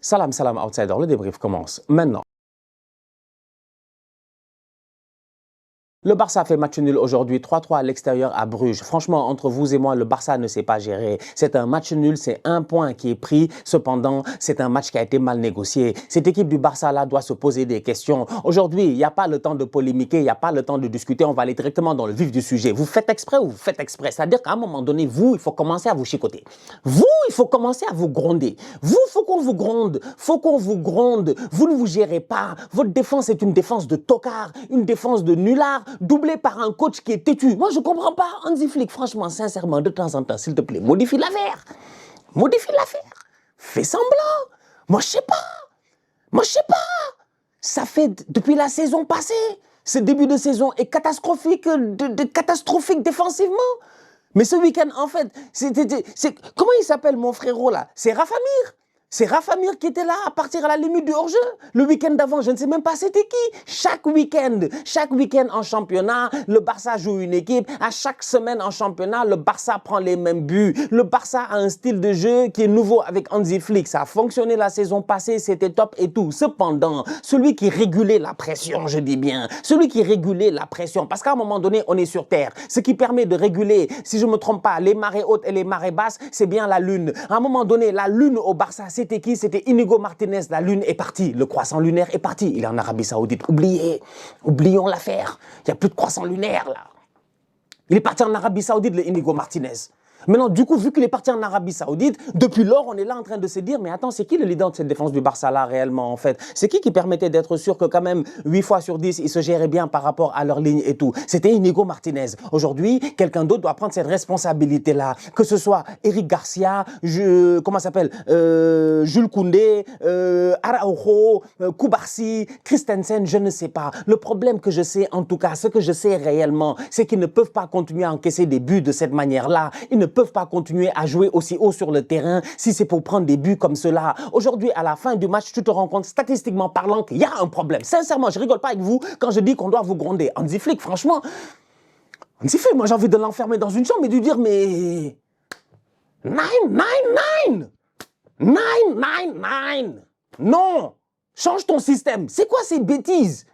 Salam, salam, outsider, le débrief commence maintenant. Le Barça fait match nul aujourd'hui, 3-3 à l'extérieur à Bruges. Franchement, entre vous et moi, le Barça ne sait pas gérer. C'est un match nul, c'est un point qui est pris. Cependant, c'est un match qui a été mal négocié. Cette équipe du Barça-là doit se poser des questions. Aujourd'hui, il n'y a pas le temps de polémiquer, il n'y a pas le temps de discuter. On va aller directement dans le vif du sujet. Vous faites exprès ou vous faites exprès? C'est-à-dire qu'à un moment donné, vous, il faut commencer à vous chicoter. Vous, il faut commencer à vous gronder. Vous, il faut qu'on vous gronde. Faut qu'on vous gronde. Vous ne vous gérez pas. Votre défense est une défense de tocard, une défense de nulard, doublé par un coach qui est têtu. Moi, je ne comprends pas. Hansi Flick, franchement, sincèrement, de temps en temps, s'il te plaît, modifie l'affaire. Modifie l'affaire. Fais semblant. Moi, je sais pas. Moi, je sais pas. Ça fait depuis la saison passée. Ce début de saison est catastrophique, catastrophique défensivement. Mais ce week-end, en fait, comment il s'appelle mon frérot là? C'est Rafa Mir. C'est Rafa Mir qui était là à partir à la limite du hors-jeu. Le week-end d'avant, je ne sais même pas c'était qui. Chaque week-end en championnat, le Barça joue une équipe. À chaque semaine en championnat, le Barça prend les mêmes buts. Le Barça a un style de jeu qui est nouveau avec Hansi Flick. Ça a fonctionné la saison passée, c'était top et tout. Cependant, celui qui régulait la pression, je dis bien, celui qui régulait la pression, parce qu'à un moment donné, on est sur Terre. Ce qui permet de réguler, si je ne me trompe pas, les marées hautes et les marées basses, c'est bien la Lune. À un moment donné, la Lune au Barça, c'était qui? C'était Inigo Martinez. La Lune est partie. Le croissant lunaire est parti. Il est en Arabie Saoudite. Oubliez. Oublions l'affaire. Il n'y a plus de croissant lunaire, là. Il est parti en Arabie Saoudite, le Inigo Martinez. Maintenant, du coup, vu qu'il est parti en Arabie Saoudite, depuis lors, on est là en train de se dire, mais attends, c'est qui le leader de cette défense du Barça là réellement en fait? C'est qui permettait d'être sûr que quand même 8 fois sur 10, ils se géraient bien par rapport à leur ligne et tout? C'était Inigo Martinez. Aujourd'hui, quelqu'un d'autre doit prendre cette responsabilité-là. Que ce soit Eric Garcia, comment s'appelle, Jules Koundé, Araujo, Koubarsi, Christensen, je ne sais pas. Le problème que je sais, en tout cas, ce que je sais réellement, c'est qu'ils ne peuvent pas continuer à encaisser des buts de cette manière-là. Ils ne peuvent pas continuer à jouer aussi haut sur le terrain si c'est pour prendre des buts comme cela. Aujourd'hui, à la fin du match, tu te rends compte, statistiquement parlant, qu'il y a un problème. Sincèrement, je rigole pas avec vous quand je dis qu'on doit vous gronder. Hansi Flick, franchement, Hansi Flick, moi j'ai envie de l'enfermer dans une chambre et de lui dire, mais... 9. Non, change ton système. C'est quoi ces bêtises?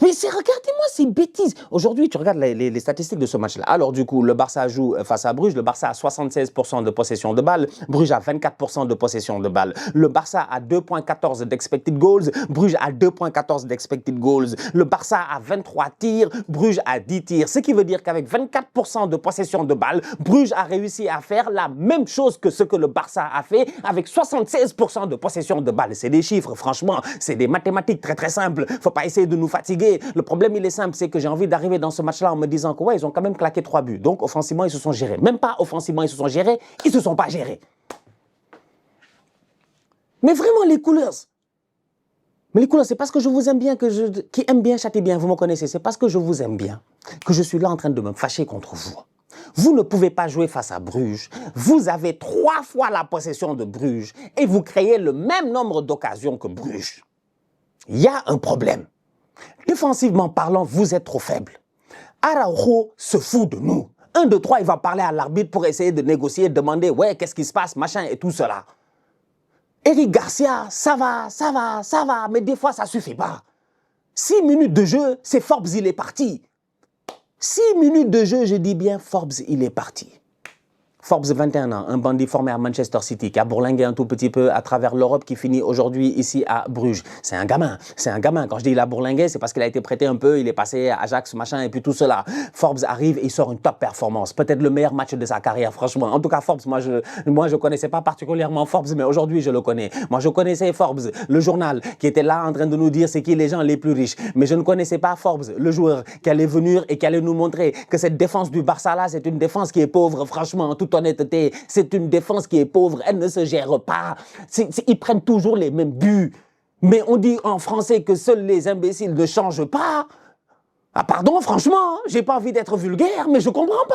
Mais regardez-moi ces bêtises. Aujourd'hui, tu regardes les statistiques de ce match-là. Alors du coup, le Barça joue face à Bruges. Le Barça a 76% de possession de balle. Bruges a 24% de possession de balle. Le Barça a 2,14 d'expected goals. Bruges a 2,14 d'expected goals. Le Barça a 23 tirs. Bruges a 10 tirs. Ce qui veut dire qu'avec 24% de possession de balle, Bruges a réussi à faire la même chose que ce que le Barça a fait avec 76% de possession de balle. C'est des chiffres, franchement. C'est des mathématiques très très simples. Faut pas essayer de nous fatiguer. Le problème, il est simple, c'est que j'ai envie d'arriver dans ce match-là en me disant que ouais, ils ont quand même claqué 3 buts. Donc, offensivement, ils se sont gérés. Même pas offensivement, ils se sont gérés. Ils se sont pas gérés. Mais vraiment, les couleurs. Mais les couleurs, c'est parce que je vous aime bien, qui aime bien châtie bien, vous me connaissez. C'est parce que je vous aime bien que je suis là en train de me fâcher contre vous. Vous ne pouvez pas jouer face à Bruges. Vous avez 3 fois la possession de Bruges et vous créez le même nombre d'occasions que Bruges. Il y a un problème. Défensivement parlant, vous êtes trop faible. Araujo se fout de nous. 1, 2, 3, il va parler à l'arbitre pour essayer de négocier, demander, ouais, qu'est-ce qui se passe, machin et tout cela. Eric Garcia, ça va, mais des fois, ça suffit pas. 6 minutes de jeu, c'est Forbes, il est parti. 6 minutes de jeu, je dis bien, Forbes, il est parti. Forbes, 21 ans, un bandit formé à Manchester City, qui a bourlingué un tout petit peu à travers l'Europe, qui finit aujourd'hui ici à Bruges. C'est un gamin. Quand je dis il a bourlingué, c'est parce qu'il a été prêté un peu, il est passé à Ajax, machin, et puis tout cela. Forbes arrive et il sort une top performance. Peut-être le meilleur match de sa carrière, franchement. En tout cas, Forbes, moi, je connaissais pas particulièrement Forbes, mais aujourd'hui, je le connais. Moi, je connaissais Forbes, le journal, qui était là en train de nous dire c'est qui les gens les plus riches. Mais je ne connaissais pas Forbes, le joueur, qui allait venir et qui allait nous montrer que cette défense du Barça-là, c'est une défense qui est pauvre, franchement, tout honnêteté, c'est une défense qui est pauvre, elle ne se gère pas. Ils prennent toujours les mêmes buts. Mais on dit en français que seuls les imbéciles ne changent pas. Ah pardon, franchement, j'ai pas envie d'être vulgaire, mais je comprends pas.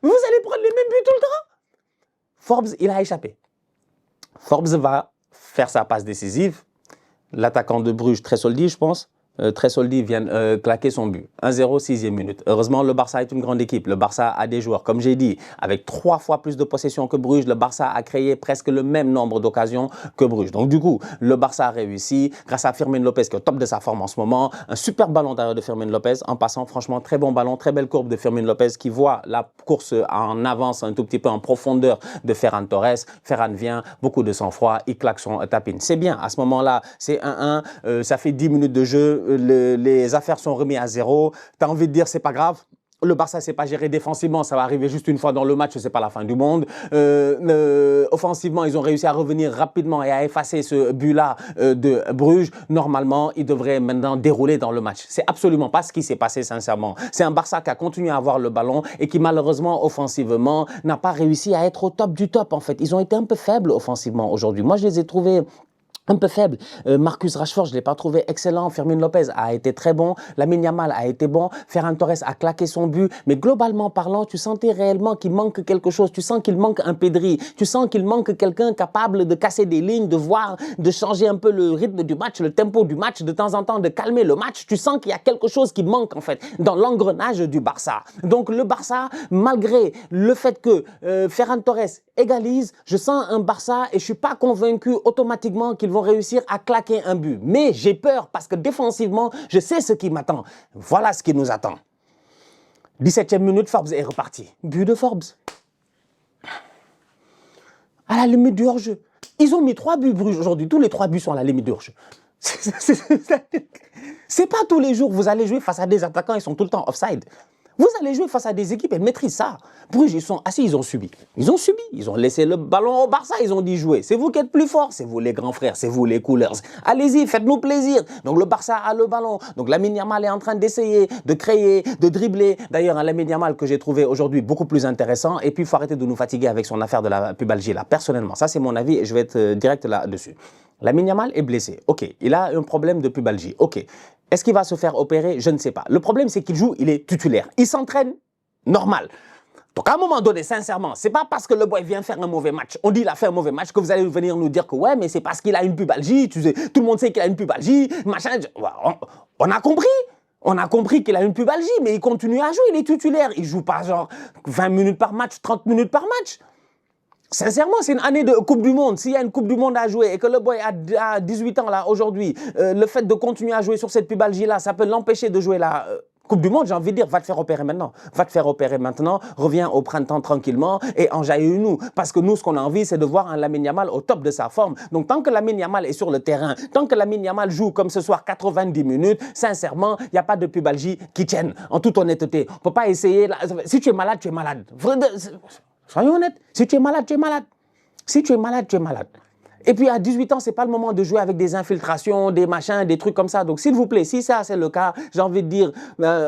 Vous allez prendre les mêmes buts tout le temps. Forbes, il a échappé. Forbes va faire sa passe décisive. L'attaquant de Bruges, très solide, je pense, Tresoldi vient claquer son but. 1-0, 6e minute. Heureusement, le Barça est une grande équipe. Le Barça a des joueurs, comme j'ai dit, avec 3 fois plus de possession que Bruges. Le Barça a créé presque le même nombre d'occasions que Bruges. Donc, du coup, le Barça a réussi grâce à Fermin Lopez qui est au top de sa forme en ce moment. Un super ballon derrière de Fermin Lopez. En passant, franchement, très bon ballon, très belle courbe de Fermin Lopez qui voit la course en avance un tout petit peu en profondeur de Ferran Torres. Ferran vient, beaucoup de sang-froid, il claque son tapin. C'est bien. À ce moment-là, c'est 1-1. Ça fait 10 minutes de jeu. Les affaires sont remises à 0. Tu as envie de dire, c'est pas grave. Le Barça ne s'est pas géré défensivement, ça va arriver juste une fois dans le match, ce n'est pas la fin du monde. Offensivement, ils ont réussi à revenir rapidement et à effacer ce but-là de Bruges. Normalement, ils devraient maintenant dérouler dans le match. C'est absolument pas ce qui s'est passé sincèrement. C'est un Barça qui a continué à avoir le ballon et qui malheureusement, offensivement, n'a pas réussi à être au top du top en fait. Ils ont été un peu faibles offensivement aujourd'hui. Moi, je les ai trouvés un peu faible. Marcus Rashford, je ne l'ai pas trouvé excellent. Fermin Lopez a été très bon. Lamine Yamal a été bon. Ferran Torres a claqué son but. Mais globalement parlant, tu sentais réellement qu'il manque quelque chose. Tu sens qu'il manque un Pedri. Tu sens qu'il manque quelqu'un capable de casser des lignes, de voir, de changer un peu le rythme du match, le tempo du match, de temps en temps de calmer le match. Tu sens qu'il y a quelque chose qui manque en fait dans l'engrenage du Barça. Donc le Barça, malgré le fait que Ferran Torres égalise, je sens un Barça et je ne suis pas convaincu automatiquement qu'ils vont réussir à claquer un but. Mais j'ai peur parce que défensivement, je sais ce qui m'attend. Voilà ce qui nous attend. 17e minute, Forbes est reparti. But de Forbes. À la limite du hors-jeu. Ils ont mis 3 buts Bruges aujourd'hui. Tous les 3 buts sont à la limite du hors-jeu. C'est pas tous les jours vous allez jouer face à des attaquants, ils sont tout le temps offside. Vous allez jouer face à des équipes, elles maîtrisent ça. Bruges, ils sont assis, ils ont subi. Ils ont subi, ils ont laissé le ballon au Barça, ils ont dit jouer. C'est vous qui êtes plus forts, c'est vous les grands frères, c'est vous les couleurs. Allez-y, faites-nous plaisir. Donc le Barça a le ballon. Donc Lamine Yamal est en train d'essayer, de créer, de dribbler. D'ailleurs, un Lamine Yamal que j'ai trouvé aujourd'hui beaucoup plus intéressant. Et puis, il faut arrêter de nous fatiguer avec son affaire de la pubalgie là. Personnellement, ça c'est mon avis et je vais être direct là-dessus. Lamine Yamal est blessé. Ok, il a un problème de pubalgie. Ok. Est-ce qu'il va se faire opérer? Je ne sais pas. Le problème, c'est qu'il joue, il est titulaire. Il s'entraîne normal. Donc, à un moment donné, sincèrement, c'est pas parce que le boy vient faire un mauvais match, on dit qu'il a fait un mauvais match, que vous allez venir nous dire que ouais, mais c'est parce qu'il a une pubalgie, tu sais, tout le monde sait qu'il a une pubalgie, machin. On a compris. On a compris qu'il a une pubalgie, mais il continue à jouer, il est titulaire. Il joue pas genre 20 minutes par match, 30 minutes par match. Sincèrement, c'est une année de Coupe du Monde. S'il y a une Coupe du Monde à jouer et que le boy a 18 ans là aujourd'hui, le fait de continuer à jouer sur cette pubalgie là, ça peut l'empêcher de jouer la Coupe du Monde. J'ai envie de dire, va te faire opérer maintenant. Va te faire opérer maintenant, reviens au printemps tranquillement et enjaille-nous. Parce que nous, ce qu'on a envie, c'est de voir un Lamine Yamal au top de sa forme. Donc, tant que Lamine Yamal est sur le terrain, tant que Lamine Yamal joue comme ce soir 90 minutes, sincèrement, il n'y a pas de pubalgie qui tienne. En toute honnêteté, on ne peut pas essayer. Si tu es malade, tu es malade. Soyons honnêtes, si tu es malade, tu es malade. Si tu es malade, tu es malade. Et puis à 18 ans, ce n'est pas le moment de jouer avec des infiltrations, des machins, des trucs comme ça. Donc s'il vous plaît, si ça c'est le cas, j'ai envie de dire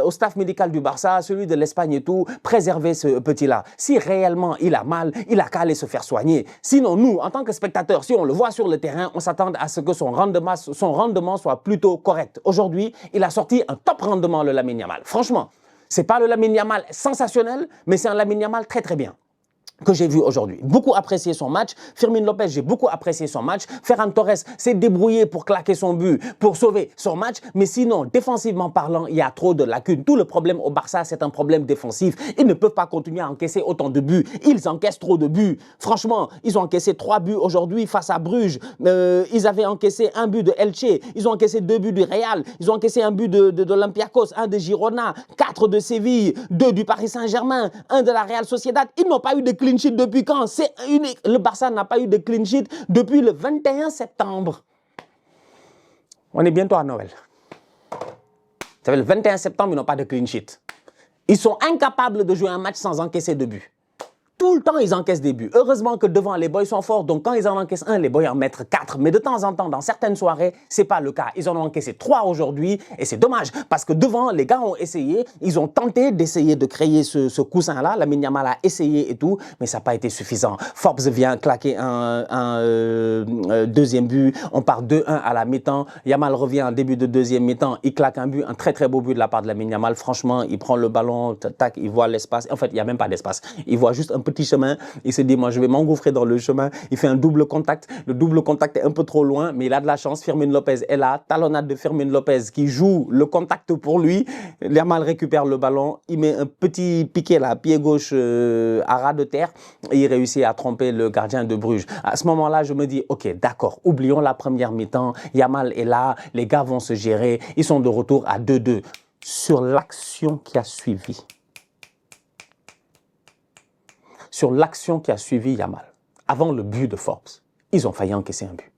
au staff médical du Barça, celui de l'Espagne et tout, préservez ce petit-là. Si réellement il a mal, il a qu'à aller se faire soigner. Sinon nous, en tant que spectateurs, si on le voit sur le terrain, on s'attend à ce que son rendement soit plutôt correct. Aujourd'hui, il a sorti un top rendement, le Lamine Yamal. Franchement, ce n'est pas le Lamine Yamal sensationnel, mais c'est un Lamine Yamal très très bien que j'ai vu aujourd'hui. Beaucoup apprécié son match. Fermin Lopez, j'ai beaucoup apprécié son match. Ferran Torres s'est débrouillé pour claquer son but, pour sauver son match. Mais sinon, défensivement parlant, il y a trop de lacunes. Tout le problème au Barça, c'est un problème défensif. Ils ne peuvent pas continuer à encaisser autant de buts. Ils encaissent trop de buts. Franchement, ils ont encaissé 3 buts aujourd'hui face à Bruges. Ils avaient encaissé un but de Elche. Ils ont encaissé 2 buts du Real. Ils ont encaissé un but de l'Olympiakos, un de Girona, 4 de Séville, 2 du Paris Saint-Germain, 1 de la Real Sociedad. Ils n'ont pas eu de clean sheet depuis quand? C'est unique. Le Barça n'a pas eu de clean sheet depuis le 21 septembre. On est bientôt à Noël. Ça fait le 21 septembre, ils n'ont pas de clean sheet. Ils sont incapables de jouer un match sans encaisser de but. Tout le temps, ils encaissent des buts. Heureusement que devant, les boys sont forts. Donc, quand ils en encaissent un, les boys en mettent 4. Mais de temps en temps, dans certaines soirées, ce n'est pas le cas. Ils en ont encaissé 3 aujourd'hui. Et c'est dommage. Parce que devant, les gars ont essayé. Ils ont tenté d'essayer de créer ce coussin-là. Lamine Yamal a essayé et tout. Mais ça n'a pas été suffisant. Forbes vient claquer un deuxième but. On part 2-1 à la mi-temps. Yamal revient en début de deuxième mi-temps. Il claque un but. Un très, très beau but de la part de Lamine Yamal. Franchement, il prend le ballon. Tac, il voit l'espace. En fait, il n'y a même pas d'espace. Il voit juste un petit petit chemin. Il se dit, moi, je vais m'engouffrer dans le chemin. Il fait un double contact. Le double contact est un peu trop loin, mais il a de la chance. Firmine Lopez est là. Talonnade de Firmine Lopez qui joue le contact pour lui. Yamal récupère le ballon. Il met un petit piqué là, pied gauche à ras de terre. Et il réussit à tromper le gardien de Bruges. À ce moment-là, je me dis, ok, d'accord, oublions la première mi-temps. Yamal est là. Les gars vont se gérer. Ils sont de retour à 2-2. Sur l'action qui a suivi. Sur l'action qui a suivi Yamal, avant le but de Forbes, ils ont failli encaisser un but.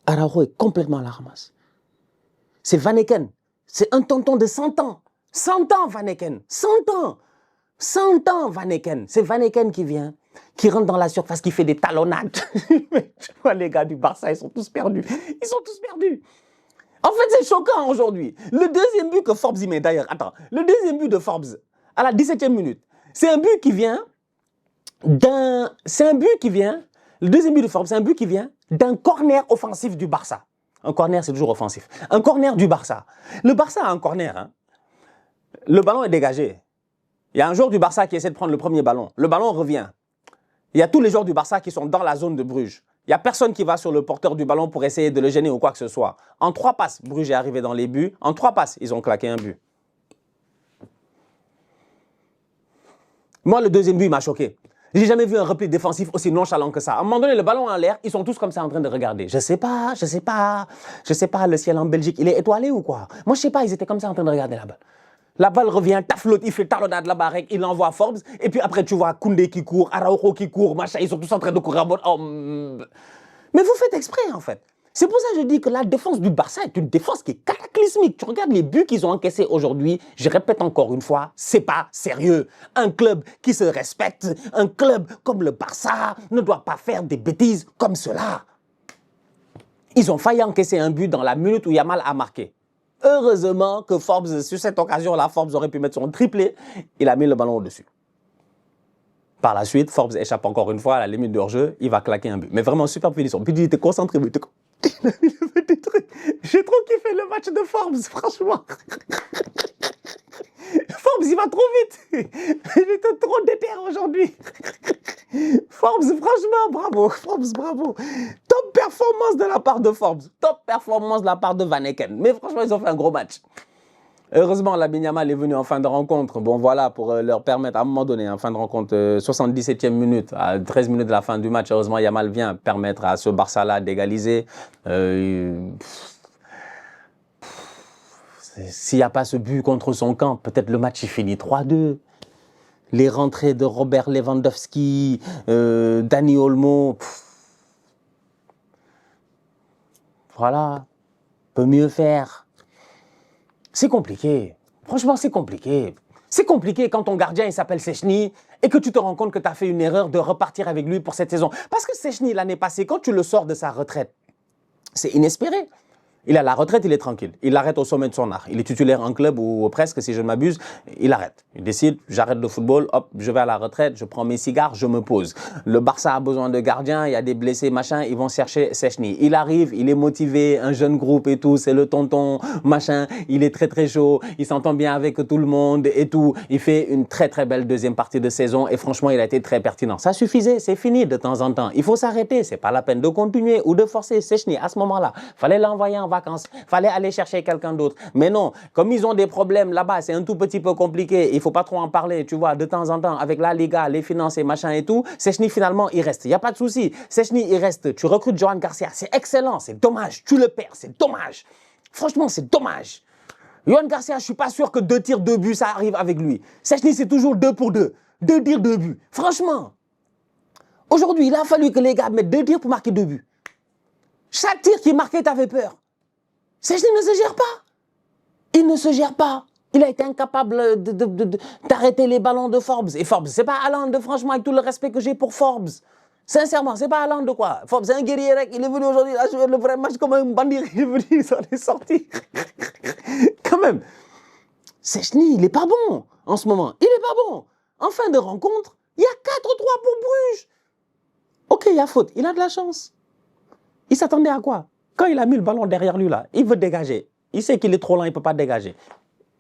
Araujo est complètement à la ramasse. C'est Van Aken. C'est un tonton de 100 ans. 100 ans, Van Aken. 100 ans. 100 ans, Van Aken. C'est Van Aken qui vient, qui rentre dans la surface, qui fait des talonnades. Tu vois, les gars du Barça, ils sont tous perdus. Ils sont tous perdus. En fait, c'est choquant aujourd'hui. Le deuxième but que Forbes y met, d'ailleurs, attends, le deuxième but de Forbes, à la 17e minute, c'est un but qui vient d'un... C'est un but qui vient... Le deuxième but de Forbes, c'est un but qui vient d'un corner offensif du Barça. Un corner, c'est toujours offensif. Un corner du Barça. Le Barça a un corner, hein. Le ballon est dégagé. Il y a un joueur du Barça qui essaie de prendre le premier ballon. Le ballon revient. Il y a tous les joueurs du Barça qui sont dans la zone de Bruges. Il n'y a personne qui va sur le porteur du ballon pour essayer de le gêner ou quoi que ce soit. En 3 passes, Bruges est arrivé dans les buts. En 3 passes, ils ont claqué un but. Moi, le deuxième but, il m'a choqué. J'ai jamais vu un repli défensif aussi nonchalant que ça. À un moment donné, le ballon en l'air, ils sont tous comme ça en train de regarder. Je sais pas, le ciel en Belgique, il est étoilé ou quoi? Moi, je sais pas, ils étaient comme ça en train de regarder la balle. La balle revient, taf l'autre, il fait talonnade là-bas, il envoie Forbes. Et puis après, tu vois Koundé qui court, Araujo qui court, machin, ils sont tous en train de courir. Oh, mais vous faites exprès, en fait. C'est pour ça que je dis que la défense du Barça est une défense qui est cataclysmique. Tu regardes les buts qu'ils ont encaissés aujourd'hui, je répète encore une fois, c'est pas sérieux. Un club qui se respecte, un club comme le Barça ne doit pas faire des bêtises comme cela. Ils ont failli encaisser un but dans la minute où Yamal a marqué. Heureusement que Forbes, sur cette occasion-là, Forbes aurait pu mettre son triplé. Il a mis le ballon au-dessus. Par la suite, Forbes échappe encore une fois à la limite de hors-jeu. Il va claquer un but. Mais vraiment, super finition. Puis il était concentré. J'ai trop kiffé le match de Forbes, franchement. Forbes, il va trop vite. Il était trop déter aujourd'hui. Forbes, franchement, bravo. Forbes, bravo. Top performance de la part de Forbes. Top performance de la part de Van Aken. Mais franchement, ils ont fait un gros match. Heureusement, Lamine Yamal est venu en fin de rencontre. Bon, voilà, pour leur permettre, à un moment donné, en fin de rencontre, 77e minute, à 13 minutes de la fin du match, heureusement, Yamal vient permettre à ce Barça-là d'égaliser. S'il n'y a pas ce but contre son camp, peut-être le match il finit 3-2. Les rentrées de Robert Lewandowski, Dani Olmo, voilà, peut mieux faire. C'est compliqué. Franchement, c'est compliqué. C'est compliqué quand ton gardien il s'appelle Szczęsny et que tu te rends compte que tu as fait une erreur de repartir avec lui pour cette saison. Parce que Szczęsny, l'année passée, quand tu le sors de sa retraite, c'est inespéré. Il est à la retraite, il est tranquille. Il arrête au sommet de son art. Il est titulaire en club ou presque, si je ne m'abuse. Il arrête. Il décide, j'arrête le football, hop, je vais à la retraite, je prends mes cigares, je me pose. Le Barça a besoin de gardiens, il y a des blessés, machin, ils vont chercher Szczęsny. Il arrive, il est motivé, un jeune groupe et tout, c'est le tonton, machin, il est très très chaud, il s'entend bien avec tout le monde et tout. Il fait une très très belle deuxième partie de saison et franchement, il a été très pertinent. Ça suffisait, c'est fini de temps en temps. Il faut s'arrêter, c'est pas la peine de continuer ou de forcer Szczęsny à ce moment-là. Fallait l'envoyer en vacances, fallait aller chercher quelqu'un d'autre. Mais non, comme ils ont des problèmes là-bas, c'est un tout petit peu compliqué, il faut pas trop en parler, tu vois, de temps en temps, avec la Liga, les finances et machin et tout, Szczęsny finalement, il reste, il n'y a pas de souci. Szczęsny, il reste, tu recrutes Johan Garcia, c'est excellent, c'est dommage, tu le perds, c'est dommage. Franchement, c'est dommage. Johan Garcia, je suis pas sûr que 2 tirs, 2 buts, ça arrive avec lui. Szczęsny, c'est toujours 2 pour 2. 2 tirs, 2 buts. Franchement, aujourd'hui, il a fallu que les gars mettent 2 tirs pour marquer 2 buts. Chaque tir qui est marqué, t'avais peur. Szczęsny ne se gère pas. Il ne se gère pas. Il a été incapable d'arrêter les ballons de Forbes. Et Forbes, c'est pas Haaland, franchement, avec tout le respect que j'ai pour Forbes. Sincèrement, c'est pas Haaland de quoi. Forbes, c'est un guerrier. Il est venu aujourd'hui, il a joué le vrai match comme un bandit. Il est venu, il s'en est sorti. Quand même. Szczęsny, il n'est pas bon en ce moment. Il n'est pas bon. En fin de rencontre, il y a 4-3 pour Bruges. Ok, il y a faute. Il a de la chance. Il s'attendait à quoi? Quand il a mis le ballon derrière lui, là, il veut dégager. Il sait qu'il est trop lent, il ne peut pas dégager.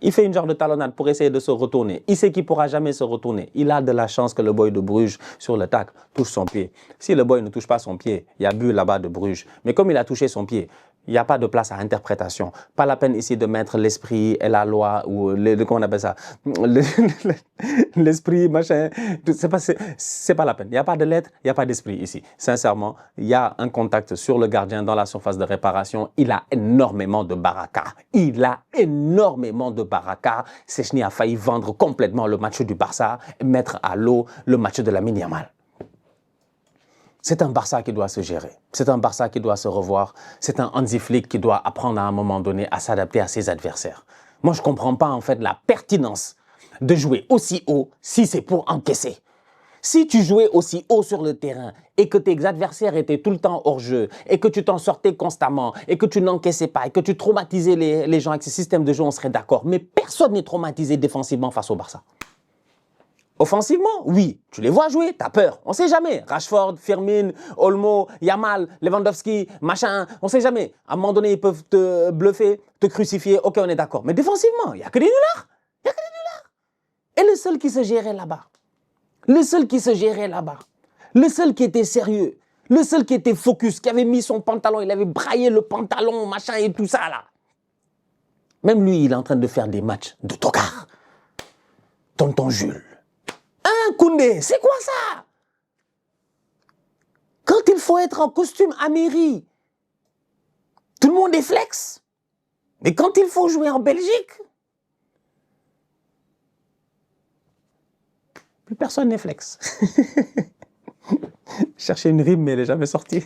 Il fait une genre de talonnade pour essayer de se retourner. Il sait qu'il ne pourra jamais se retourner. Il a de la chance que le boy de Bruges, sur le tac, touche son pied. Si le boy ne touche pas son pied, il y a but là-bas de Bruges. Mais comme il a touché son pied, il n'y a pas de place à interprétation. Pas la peine ici de mettre l'esprit et la loi, ou comment on appelle ça, l'esprit, machin. C'est pas la peine. Il n'y a pas de lettre, il n'y a pas d'esprit ici. Sincèrement, il y a un contact sur le gardien dans la surface de réparation. Il a énormément de baraka. Il a énormément de baraka. Szczęsny a failli vendre complètement le match du Barça et mettre à l'eau le match de Lamine Yamal. C'est un Barça qui doit se gérer. C'est un Barça qui doit se revoir. C'est un Hansi Flick qui doit apprendre à un moment donné à s'adapter à ses adversaires. Moi, je ne comprends pas en fait la pertinence de jouer aussi haut si c'est pour encaisser. Si tu jouais aussi haut sur le terrain et que tes adversaires étaient tout le temps hors jeu et que tu t'en sortais constamment et que tu n'encaissais pas et que tu traumatisais les gens avec ce système de jeu, on serait d'accord. Mais personne n'est traumatisé défensivement face au Barça. Offensivement, oui, tu les vois jouer, t'as peur. On ne sait jamais. Rashford, Firmin, Olmo, Yamal, Lewandowski, machin, on ne sait jamais. À un moment donné, ils peuvent te bluffer, te crucifier. Ok, on est d'accord. Mais défensivement, il n'y a que des nullards. Il n'y a que des nullards. Et le seul qui se gérait là-bas, le seul qui se gérait là-bas, le seul qui était sérieux, le seul qui était focus, qui avait mis son pantalon, il avait braillé le pantalon, machin et tout ça là. Même lui, il est en train de faire des matchs de tocard. Tonton Jules. Hein, Koundé, c'est quoi ça? Quand il faut être en costume à mairie, tout le monde est flex. Mais quand il faut jouer en Belgique, plus personne n'est flex. Chercher une rime, mais elle n'est jamais sortie.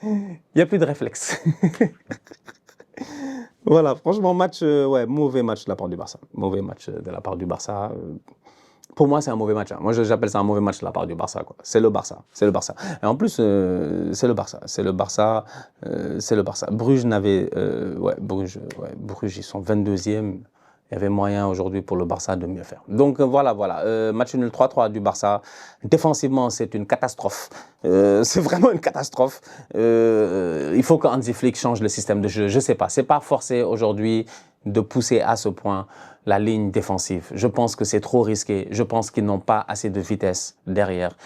Il n'y a plus de réflexe. Voilà, franchement, ouais, mauvais match de la part du Barça. Mauvais match de la part du Barça. Pour moi, c'est un mauvais match. Moi, j'appelle ça un mauvais match de la part du Barça. C'est le Barça. C'est le Barça. Et en plus, c'est le Barça. C'est le Barça. C'est le Barça. Bruges n'avait... Bruges, ils sont 22e. Il y avait moyen aujourd'hui pour le Barça de mieux faire. Donc voilà. Match nul 3-3 du Barça. Défensivement, c'est une catastrophe. C'est vraiment une catastrophe. Il faut que Hansi Flick change le système de jeu. Je ne sais pas. Ce n'est pas forcé aujourd'hui de pousser à ce point la ligne défensive. Je pense que c'est trop risqué. Je pense qu'ils n'ont pas assez de vitesse derrière.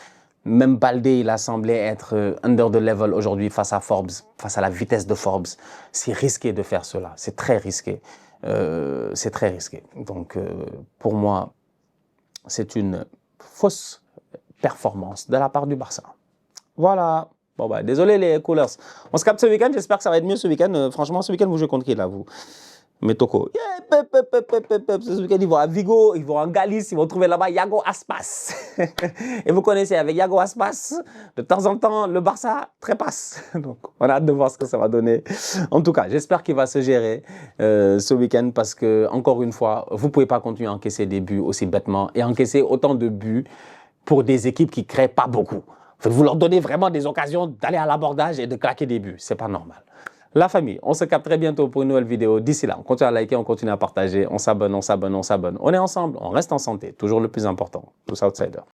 Même Baldé, il a semblé être under the level aujourd'hui face à Forbes, face à la vitesse de Forbes. C'est risqué de faire cela. C'est très risqué. C'est très risqué. Donc, pour moi, c'est une fausse performance de la part du Barça. Voilà. Bon, bah, désolé les coolers. On se capte ce week-end. J'espère que ça va être mieux ce week-end. Franchement, ce week-end, vous jouez contre qui là, vous? Metoko. Yeah, ce week-end, ils vont à Vigo, ils vont en Galice, ils vont trouver là-bas Yago Aspas. Et vous connaissez, avec Yago Aspas, de temps en temps, le Barça trépasse. Donc, on a hâte de voir ce que ça va donner. En tout cas, j'espère qu'il va se gérer ce week-end parce que, encore une fois, vous ne pouvez pas continuer à encaisser des buts aussi bêtement et encaisser autant de buts pour des équipes qui ne créent pas beaucoup. Vous leur donnez vraiment des occasions d'aller à l'abordage et de claquer des buts. Ce n'est pas normal. La famille, on se capte très bientôt pour une nouvelle vidéo. D'ici là, on continue à liker, on continue à partager, on s'abonne. On est ensemble, on reste en santé, toujours le plus important. Tous outsiders.